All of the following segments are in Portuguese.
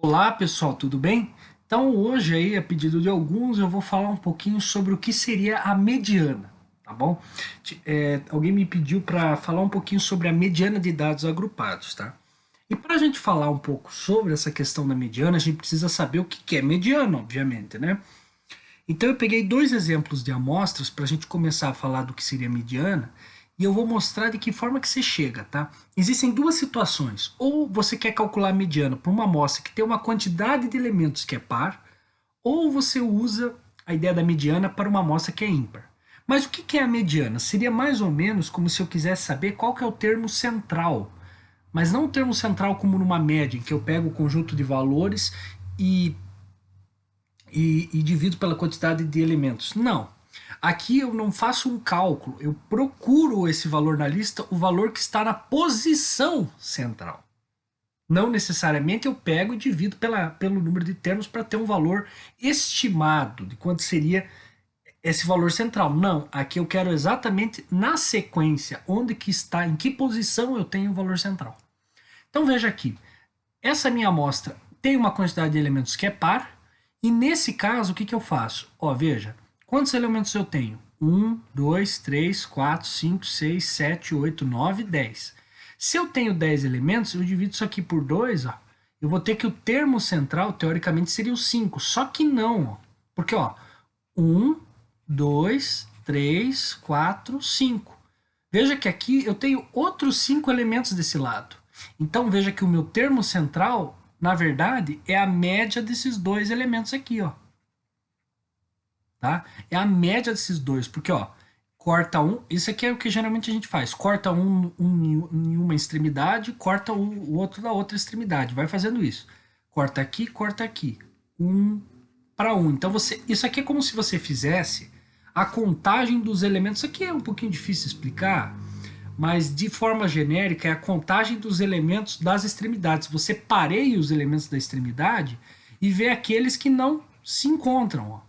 Olá pessoal, tudo bem? Então hoje aí, a pedido de alguns, eu vou falar um pouquinho sobre o que seria a mediana, tá bom? Alguém me pediu para falar um pouquinho sobre a mediana de dados agrupados, tá? E para a gente falar um pouco sobre essa questão da mediana, a gente precisa saber o que é mediana, obviamente, né? Então eu peguei dois exemplos de amostras para a gente começar a falar do que seria mediana e eu vou mostrar de que forma que você chega, tá? Existem duas situações. Ou você quer calcular a mediana para uma amostra que tem uma quantidade de elementos que é par, ou você usa a ideia da mediana para uma amostra que é ímpar. Mas o que é a mediana? Seria mais ou menos como se eu quisesse saber qual que é o termo central. Mas não o termo central como numa média, em que eu pego o conjunto de valores e e divido pela quantidade de elementos. Não. Aqui eu não faço um cálculo, eu procuro esse valor na lista, o valor que está na posição central. Não necessariamente eu pego e divido pelo número de termos para ter um valor estimado de quanto seria esse valor central. Não, aqui eu quero exatamente na sequência, onde que está, em que posição eu tenho o valor central. Então veja aqui, essa minha amostra tem uma quantidade de elementos que é par, e nesse caso, o que eu faço? Ó, veja, quantos elementos eu tenho? 1, 2, 3, 4, 5, 6, 7, 8, 9, 10. Se eu tenho 10 elementos, eu divido isso aqui por 2, ó, eu vou ter que o termo central, teoricamente, seria o 5. Só que não, ó, porque ó, 1, 2, 3, 4, 5. Veja que aqui eu tenho outros 5 elementos desse lado. Então veja que o meu termo central, na verdade, é a média desses dois elementos aqui, ó. Tá? É a média desses dois, porque ó, corta um, isso aqui é o que geralmente a gente faz, corta em uma extremidade, corta o outro da outra extremidade, vai fazendo isso. Corta aqui, um para um. Então isso aqui é como se você fizesse a contagem dos elementos. Isso aqui é um pouquinho difícil de explicar, mas de forma genérica é a contagem dos elementos das extremidades. Você pareia os elementos da extremidade e vê aqueles que não se encontram. Ó.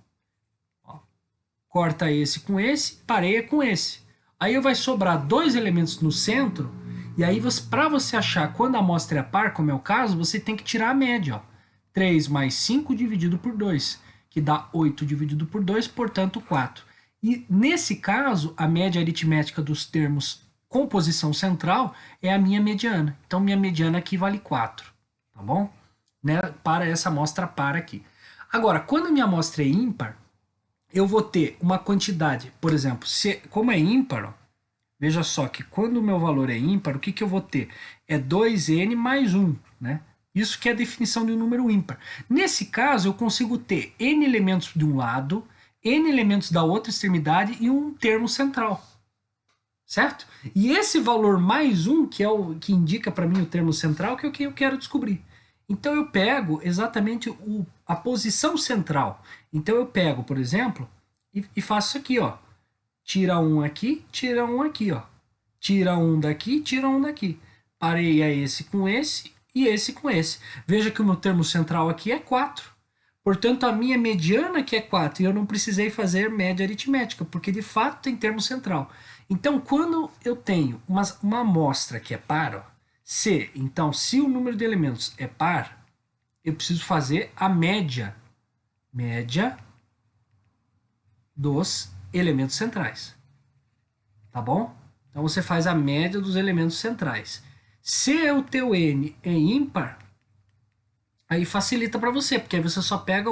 Corta esse com esse, pareia com esse. Aí vai sobrar dois elementos no centro, e aí para você achar quando a amostra é par, como é o caso, você tem que tirar a média. Ó. 3 mais 5 dividido por 2, que dá 8 dividido por 2, portanto 4. E nesse caso, a média aritmética dos termos com posição central é a minha mediana. Então, minha mediana aqui vale 4, tá bom? Né? Para essa amostra par aqui. Agora, quando a minha amostra é ímpar, eu vou ter uma quantidade, por exemplo, como é ímpar, ó, veja só que quando o meu valor é ímpar, o que eu vou ter? É 2n mais 1, né? Isso que é a definição de um número ímpar. Nesse caso, eu consigo ter n elementos de um lado, n elementos da outra extremidade e um termo central. Certo? E esse valor mais 1, que é o que indica para mim o termo central, que é o que eu quero descobrir. Então eu pego exatamente a posição central. Então eu pego, por exemplo, e faço isso aqui, ó. Tira um aqui, tira um aqui, ó. Tira um daqui, tira um daqui. Pareia esse com esse e esse com esse. Veja que o meu termo central aqui é 4. Portanto, a minha mediana que é 4, e eu não precisei fazer média aritmética, porque de fato tem termo central. Então, quando eu tenho uma amostra que é par, ó, então, se o número de elementos é par, eu preciso fazer a média dos elementos centrais. Tá bom? Então, você faz a média dos elementos centrais. Se o teu n é ímpar, aí facilita para você, porque aí você só pega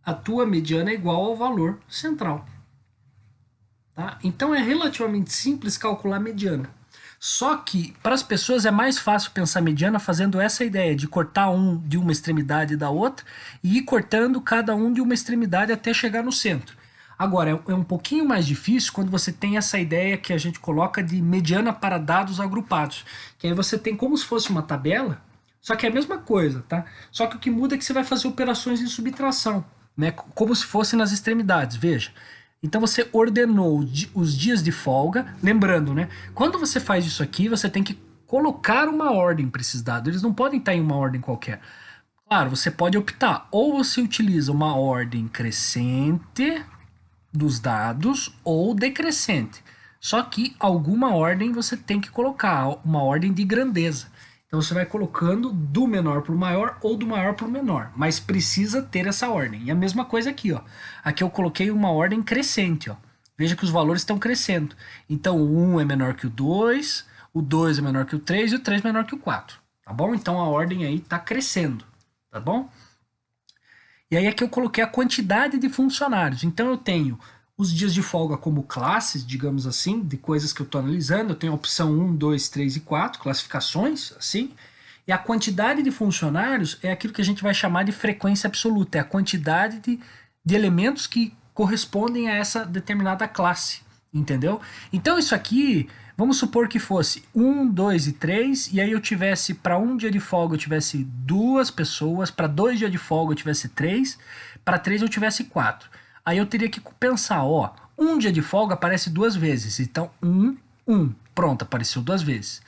a tua mediana é igual ao valor central. Tá? Então é relativamente simples calcular a mediana. Só que para as pessoas é mais fácil pensar mediana fazendo essa ideia de cortar um de uma extremidade da outra e ir cortando cada um de uma extremidade até chegar no centro. Agora, é um pouquinho mais difícil quando você tem essa ideia que a gente coloca de mediana para dados agrupados. Que aí você tem como se fosse uma tabela, só que é a mesma coisa, tá? Só que o que muda é que você vai fazer operações de subtração, né? Como se fosse nas extremidades, veja. Então você ordenou os dias de folga, lembrando, né? Quando você faz isso aqui, você tem que colocar uma ordem para esses dados. Eles não podem estar em uma ordem qualquer. Claro, você pode optar, ou você utiliza uma ordem crescente dos dados ou decrescente. Só que alguma ordem você tem que colocar, uma ordem de grandeza. Então você vai colocando do menor para o maior ou do maior para o menor, mas precisa ter essa ordem. E a mesma coisa aqui, ó. Aqui eu coloquei uma ordem crescente, ó. Veja que os valores estão crescendo. Então o 1 é menor que o 2 é menor que o 3 e o 3 é menor que o 4. Tá bom? Então a ordem aí está crescendo. Tá bom? E aí aqui eu coloquei a quantidade de funcionários. Então eu tenho os dias de folga como classes, digamos assim, de coisas que eu estou analisando. Eu tenho a opção 1, 2, 3 e 4, classificações, assim. E a quantidade de funcionários é aquilo que a gente vai chamar de frequência absoluta. É a quantidade de elementos que correspondem a essa determinada classe. Entendeu? Então isso aqui, vamos supor que fosse 1, 2 e 3, e aí eu tivesse, para um dia de folga eu tivesse 2 pessoas, para 2 dias de folga eu tivesse 3, para 3 eu tivesse 4. Aí eu teria que pensar, ó, um dia de folga aparece 2 vezes, então 1, 1, pronto, apareceu 2 vezes.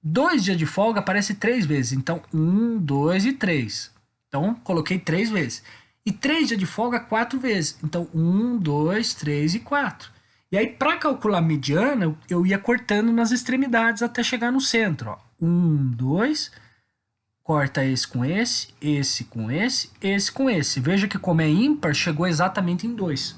2 dias de folga aparece 3 vezes, então 1, 2 e 3. Então coloquei 3 vezes. E 3 dias de folga 4 vezes, então 1, 2, 3 e 4. E aí, para calcular a mediana, eu ia cortando nas extremidades até chegar no centro. Ó. 1, 2, corta esse com esse com esse com esse. Veja que como é ímpar, chegou exatamente em 2.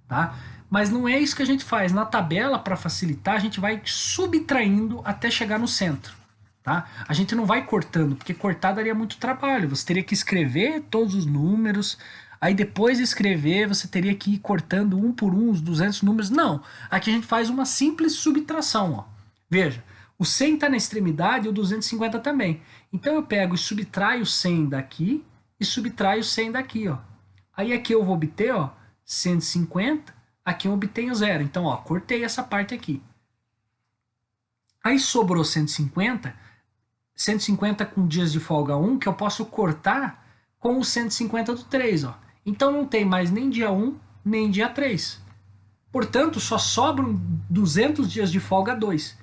Tá? Mas não é isso que a gente faz. Na tabela, para facilitar, a gente vai subtraindo até chegar no centro. Tá? A gente não vai cortando, porque cortar daria muito trabalho. Você teria que escrever todos os números, aí depois de escrever, você teria que ir cortando um por um os 200 números. Não, aqui a gente faz uma simples subtração. Ó. Veja, o 100 está na extremidade e o 250 também. Então eu pego e subtraio o 100 daqui e subtraio o 100 daqui. Ó. Aí aqui eu vou obter ó, 150, aqui eu obtenho 0. Então, ó, cortei essa parte aqui. Aí sobrou 150 com dias de folga 1, que eu posso cortar com o 150 do 3. Ó. Então não tem mais nem dia 1, nem dia 3. Portanto, só sobram 200 dias de folga 2.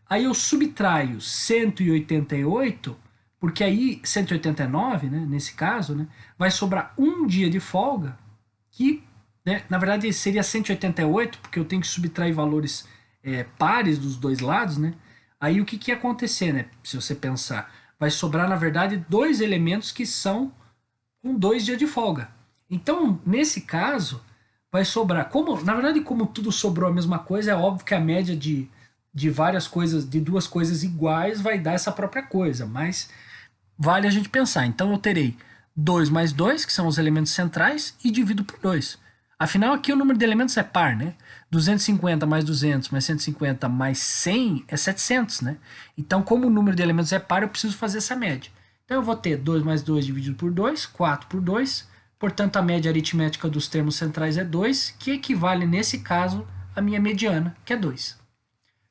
Aí eu subtraio 188, porque aí 189, né, nesse caso, né, vai sobrar um dia de folga, que né, na verdade seria 188, porque eu tenho que subtrair valores pares dos dois lados, né? Aí o que ia acontecer, né? Se você pensar, vai sobrar, na verdade, 2 elementos que são com 2 dias de folga. Então, nesse caso, vai sobrar. Na verdade, como tudo sobrou a mesma coisa, é óbvio que a média de várias coisas, de 2 coisas iguais, vai dar essa própria coisa. Mas vale a gente pensar. Então, eu terei 2 mais 2, que são os elementos centrais, e divido por 2. Afinal, aqui o número de elementos é par, né? 250 mais 200 mais 150 mais 100 é 700, né? Então, como o número de elementos é par, eu preciso fazer essa média. Então, eu vou ter 2 mais 2 dividido por 2, 4 por 2. Portanto, a média aritmética dos termos centrais é 2, que equivale, nesse caso, à minha mediana, que é 2.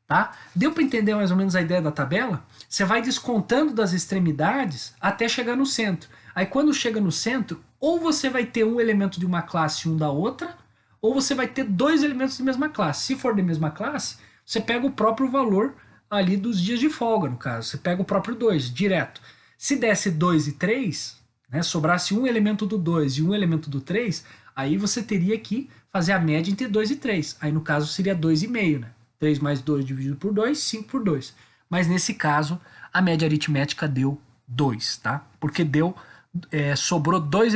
Tá? Deu para entender mais ou menos a ideia da tabela? Você vai descontando das extremidades até chegar no centro. Aí, quando chega no centro, ou você vai ter um elemento de uma classe e um da outra, ou você vai ter 2 elementos de mesma classe. Se for da mesma classe, você pega o próprio valor ali dos dias de folga, no caso. Você pega o próprio 2, direto. Se desse 2 e 3, né, sobrasse um elemento do 2 e um elemento do 3, aí você teria que fazer a média entre 2 e 3. Aí, no caso, seria 2,5, né? 3 mais 2 dividido por 2, 5 por 2. Mas, nesse caso, a média aritmética deu 2, tá? Porque sobrou dois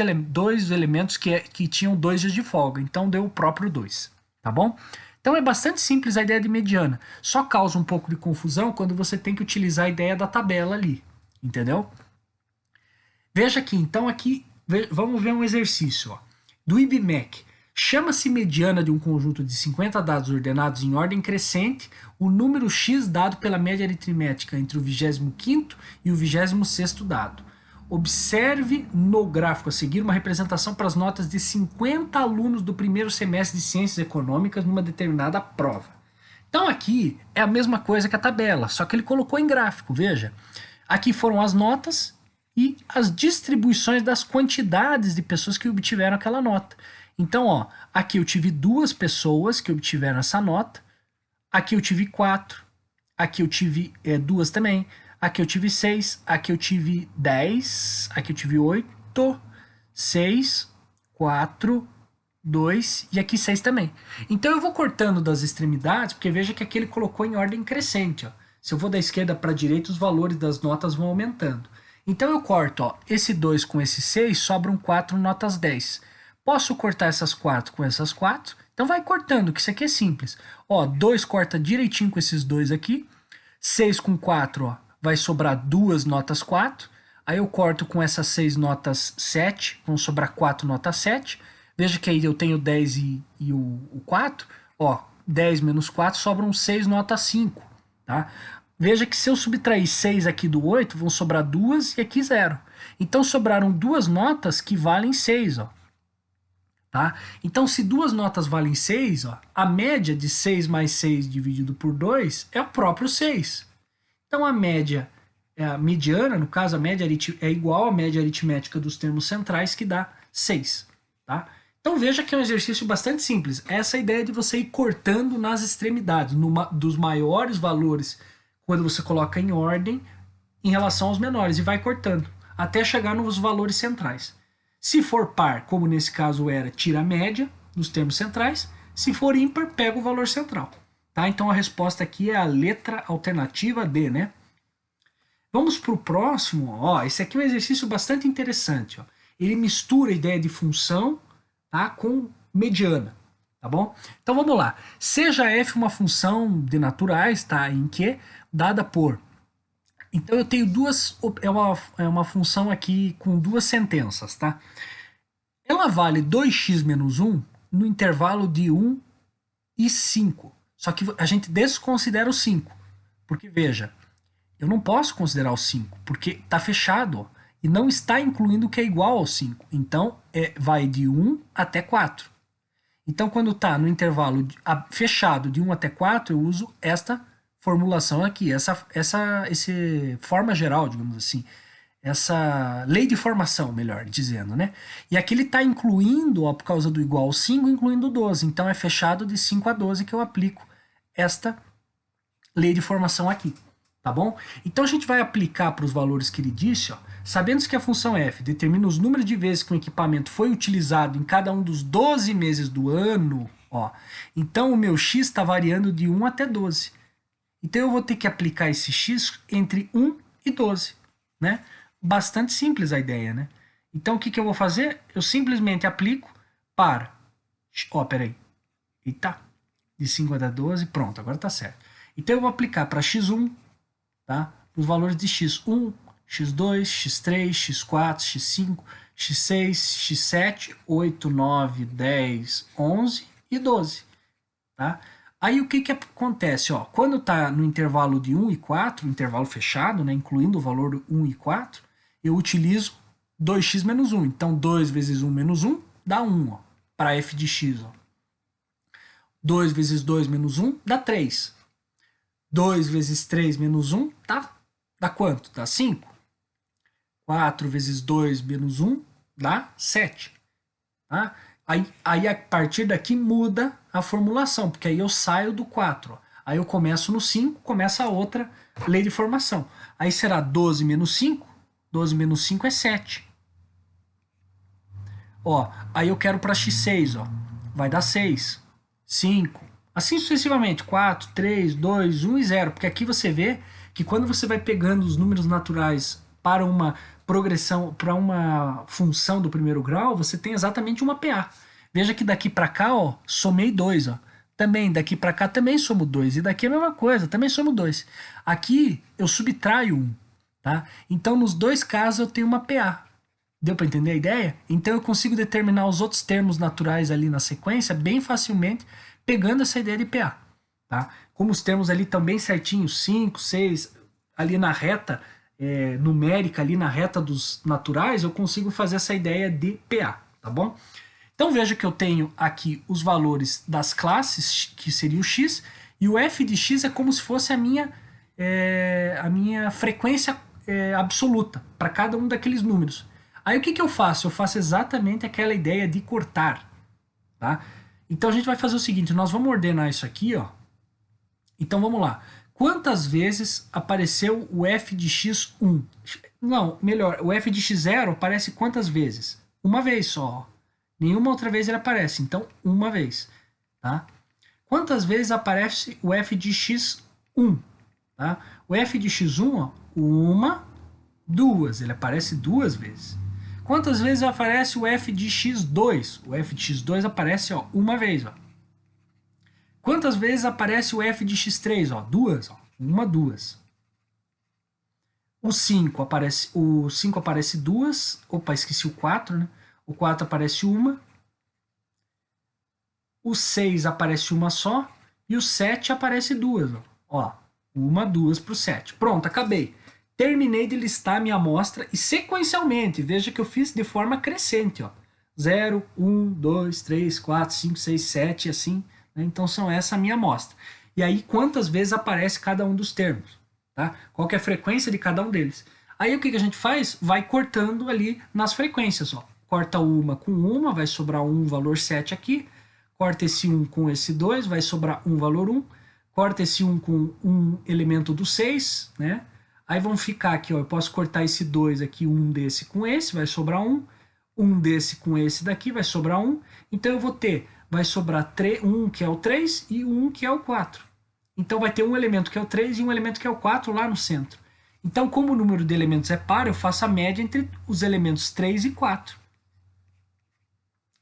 elementos que tinham 2 dias de folga, então deu o próprio 2, tá bom? Então é bastante simples a ideia de mediana, só causa um pouco de confusão quando você tem que utilizar a ideia da tabela ali, entendeu? Veja aqui, então aqui, vamos ver um exercício, ó, do IBMEC. Chama-se mediana de um conjunto de 50 dados ordenados em ordem crescente o número x dado pela média aritmética entre o 25º e o 26º dado. Observe no gráfico a seguir uma representação para as notas de 50 alunos do primeiro semestre de Ciências Econômicas numa determinada prova. Então aqui é a mesma coisa que a tabela, só que ele colocou em gráfico, veja. Aqui foram as notas e as distribuições das quantidades de pessoas que obtiveram aquela nota. Então, ó, aqui eu tive 2 pessoas que obtiveram essa nota, aqui eu tive 4, aqui eu tive 2 também, aqui eu tive 6, aqui eu tive 10, aqui eu tive 8, 6, 4, 2 e aqui 6 também. Então eu vou cortando das extremidades, porque veja que aqui ele colocou em ordem crescente. Ó. Se eu vou da esquerda para a direita, os valores das notas vão aumentando. Então eu corto, ó, esse 2 com esse 6, sobram 4 notas 10. Posso cortar essas 4 com essas 4? Então vai cortando, que isso aqui é simples. Ó, 2 corta direitinho com esses dois aqui. 6 com 4, ó, vai sobrar 2 notas 4. Aí eu corto com essas 6 notas 7, vão sobrar 4 notas 7. Veja que aí eu tenho 10 e o 4. Ó, 10 menos 4 sobram 6 notas 5. Tá? Veja que se eu subtrair 6 aqui do 8, vão sobrar 2 e aqui 0. Então sobraram duas notas que valem 6. Ó. Tá? Então, se duas notas valem 6, ó, a média de 6 mais 6 dividido por 2 é o próprio 6. Então, a média, a mediana, no caso, a média é igual à média aritmética dos termos centrais, que dá 6. Tá? Então, veja que é um exercício bastante simples. Essa é a ideia de você ir cortando nas extremidades, dos maiores valores, quando você coloca em ordem, em relação aos menores, e vai cortando, até chegar nos valores centrais. Se for par, como nesse caso era, tira a média dos termos centrais. Se for ímpar, pega o valor central. Tá? Então a resposta aqui é a letra alternativa D, né? Vamos para o próximo. Ó, esse aqui é um exercício bastante interessante. Ó. Ele mistura a ideia de função, tá, com mediana. Tá bom? Então vamos lá. Seja f uma função de naturais, tá, em que, dada por... Então eu tenho duas, é uma função aqui com duas sentenças, tá? Ela vale 2x menos 1 no intervalo de 1 e 5. Só que a gente desconsidera o 5. Porque, veja, eu não posso considerar o 5, porque está fechado, ó, e não está incluindo o que é igual ao 5. Então, vai de 1 até 4. Então, quando está no intervalo fechado de 1 até 4, eu uso esta formulação aqui, essa forma geral, digamos assim, essa lei de formação, melhor dizendo, né? E aqui ele está incluindo, ó, por causa do igual ao 5, incluindo 12. Então é fechado de 5 a 12 que eu aplico esta lei de formação aqui, tá bom? Então a gente vai aplicar para os valores que ele disse, ó, sabendo que a função f determina os números de vezes que o equipamento foi utilizado em cada um dos 12 meses do ano, ó, então o meu x está variando de 1 até 12. Então eu vou ter que aplicar esse x entre 1 e 12, né? Bastante simples a ideia, né? Então o que eu vou fazer? Eu simplesmente aplico para... Ó, peraí. Eita. De 5 até 12, pronto, agora tá certo. Então eu vou aplicar para x1, tá? Os valores de x1, x2, x3, x4, x5, x6, x7, 8, 9, 10, 11 e 12, tá? Aí o que acontece? Ó, quando está no intervalo de 1 e 4, intervalo fechado, né, incluindo o valor 1 e 4, eu utilizo 2x menos 1. Então 2 vezes 1 menos 1 dá 1, para f de x. Ó. 2 vezes 2 menos 1 dá 3. 2 vezes 3 menos 1 dá quanto? Dá 5. 4 vezes 2 menos 1 dá 7. Tá? Aí a partir daqui muda a formulação, porque aí eu saio do 4. Ó. Aí eu começo no 5, começa a outra lei de formação. Aí será 12 menos 5. 12 menos 5 é 7. Ó, aí eu quero para x6, ó. Vai dar 6, 5. Assim sucessivamente, 4, 3, 2, 1 e 0. Porque aqui você vê que quando você vai pegando os números naturais para uma progressão, para uma função do primeiro grau, você tem exatamente uma PA. Veja que daqui para cá, ó, somei 2, ó. Também daqui para cá também somo 2 e daqui a mesma coisa, também somo 2. Aqui eu subtraio 1, tá? Então nos dois casos eu tenho uma PA. Deu para entender a ideia? Então eu consigo determinar os outros termos naturais ali na sequência bem facilmente, pegando essa ideia de PA, tá? Como os termos ali estão bem certinhos, 5, 6, ali na reta numérica, ali na reta dos naturais, eu consigo fazer essa ideia de PA, tá bom? Então veja que eu tenho aqui os valores das classes, que seria o x, e o f de x é como se fosse a minha frequência absoluta para cada um daqueles números. Aí o que eu faço? Eu faço exatamente aquela ideia de cortar, tá? Então a gente vai fazer o seguinte, nós vamos ordenar isso aqui, ó. Então vamos lá. Quantas vezes apareceu o f de x1? Não, melhor, o f de x0 aparece quantas vezes? Uma vez só. Nenhuma outra vez ele aparece, então uma vez. Tá? Quantas vezes aparece o f de x1? Tá? O f de x1, ó, uma, duas. Ele aparece duas vezes. Quantas vezes aparece o f de x2? O f de x2 aparece, ó, uma vez. Ó. Quantas vezes aparece o f de x3? Ó, duas. Ó. Uma, duas. O 5 aparece duas. Opa, esqueci o 4, né? O 4 aparece uma. O 6 aparece uma só. E o 7 aparece duas. Ó, uma, duas para o 7. Pronto, acabei. Terminei de listar a minha amostra e sequencialmente, veja que eu fiz de forma crescente. Ó. 0, 1, 2, 3, 4, 5, 6, 7 e assim. Né? Então são essa a minha amostra. E aí quantas vezes aparece cada um dos termos. Tá? Qual que é a frequência de cada um deles. Aí o que a gente faz? Vai cortando ali nas frequências. Ó. Corta uma com uma, vai sobrar um valor 7 aqui. Corta esse 1 com esse 2, vai sobrar um valor 1. Corta esse 1 com um elemento do 6, né? Aí vão ficar aqui, ó, eu posso cortar esse 2 aqui, um desse com esse, vai sobrar um desse com esse daqui, vai sobrar um. Então eu vou ter, vai sobrar um que é o 3 e um que é o 4. Então vai ter um elemento que é o 3 e um elemento que é o 4 lá no centro. Então, como o número de elementos é par, eu faço a média entre os elementos 3 e 4.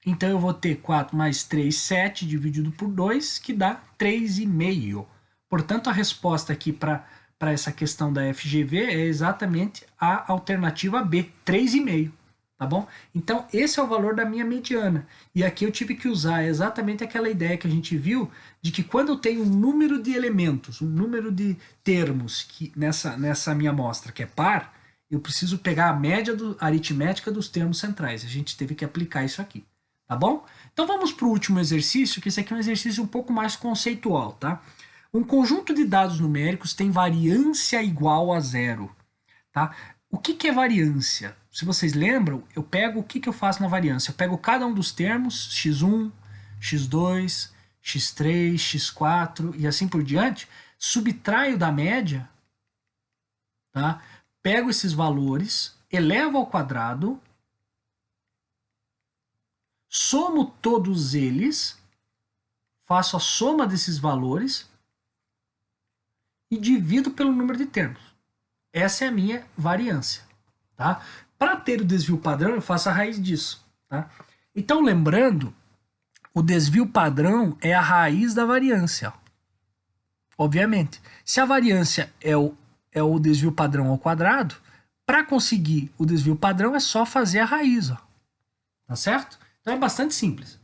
Então eu vou ter 4 mais 3, 7, dividido por 2, que dá 3,5. Portanto, a resposta aqui para essa questão da FGV é exatamente a alternativa B, 3,5. Tá bom? Então, esse é o valor da minha mediana. E aqui eu tive que usar exatamente aquela ideia que a gente viu de que quando eu tenho um número de elementos, um número de termos que nessa minha amostra que é par, eu preciso pegar a média aritmética dos termos centrais. A gente teve que aplicar isso aqui. Tá bom? Então vamos para o último exercício, que esse aqui é um exercício um pouco mais conceitual, tá? Um conjunto de dados numéricos tem variância igual a zero, tá? O que é variância? Se vocês lembram, eu pego o que eu faço na variância? Eu pego cada um dos termos, x1, x2, x3, x4 e assim por diante, subtraio da média, tá? Pego esses valores, elevo ao quadrado, somo todos eles, faço a soma desses valores e divido pelo número de termos. Essa é a minha variância. Tá? Para ter o desvio padrão, eu faço a raiz disso. Tá? Então, lembrando, o desvio padrão é a raiz da variância. Obviamente. Se a variância é o desvio padrão ao quadrado, para conseguir o desvio padrão é só fazer a raiz. Ó. Tá certo? Então é bastante simples.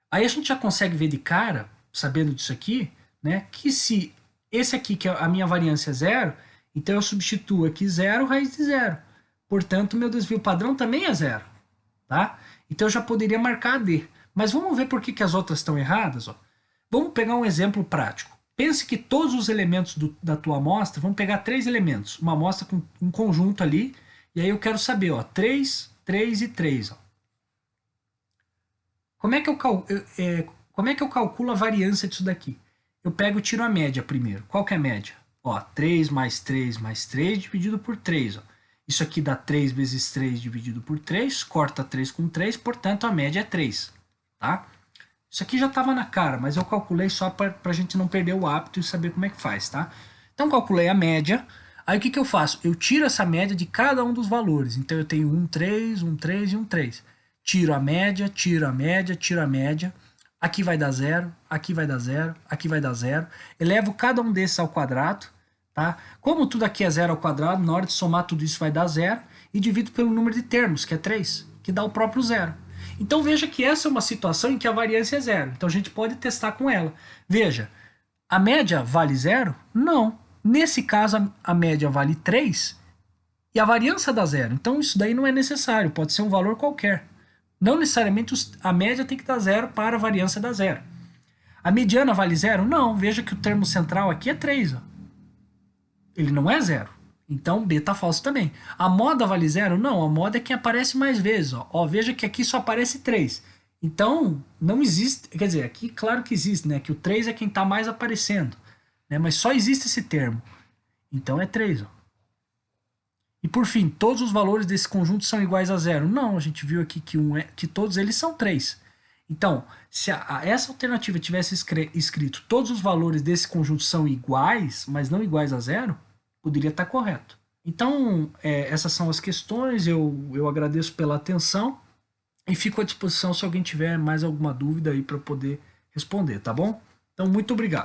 Aí a gente já consegue ver de cara, sabendo disso aqui, né, que se esse aqui, que é a minha variância é zero, então eu substituo aqui zero, raiz de zero. Portanto, meu desvio padrão também é zero. Tá? Então eu já poderia marcar a D. Mas vamos ver por que as outras estão erradas. Ó. Vamos pegar um exemplo prático. Pense que todos os elementos da tua amostra, vamos pegar 3 elementos. Uma amostra com um conjunto ali, e aí eu quero saber, ó, 3, 3 e 3. Ó. Como é que eu calculo a variância disso daqui? Eu pego e tiro a média primeiro. Qual que é a média? Ó, 3 mais 3 mais 3 dividido por 3. Ó. Isso aqui dá 3 vezes 3 dividido por 3, corta 3 com 3, portanto a média é 3. Tá? Isso aqui já estava na cara, mas eu calculei só para a gente não perder o hábito e saber como é que faz. Tá? Então calculei a média. Aí o que eu faço? Eu tiro essa média de cada um dos valores. Então eu tenho 1, 3, 1, 3 e 1, 3. Tiro a média, tiro a média, tiro a média. Aqui vai dar 0, aqui vai dar 0, aqui vai dar 0. Elevo cada um desses ao quadrado. Tá? Como tudo aqui é 0 ao quadrado, na hora de somar tudo isso vai dar 0. E divido pelo número de termos, que é 3, que dá o próprio 0. Então veja que essa é uma situação em que a variância é 0. Então a gente pode testar com ela. Veja, a média vale 0? Não. Nesse caso a média vale 3 e a variância dá 0. Então isso daí não é necessário, pode ser um valor qualquer. Não necessariamente a média tem que dar 0 para a variância dar 0. A mediana vale 0? Não, veja que o termo central aqui é 3. Ó. Ele não é 0. Então B está falso também. A moda vale 0? Não, a moda é quem aparece mais vezes. Ó, veja que aqui só aparece 3. Então não existe, quer dizer, aqui claro que existe, né? Que o 3 é quem está mais aparecendo. Né? Mas só existe esse termo. Então é 3. Ó. E por fim, todos os valores desse conjunto são iguais a 0? Não, a gente viu aqui que todos eles são 3. Então, se essa alternativa tivesse escrito todos os valores desse conjunto são iguais, mas não iguais a 0, poderia estar correto. Então, essas são as questões, eu agradeço pela atenção e fico à disposição se alguém tiver mais alguma dúvida aí para poder responder, tá bom? Então, muito obrigado.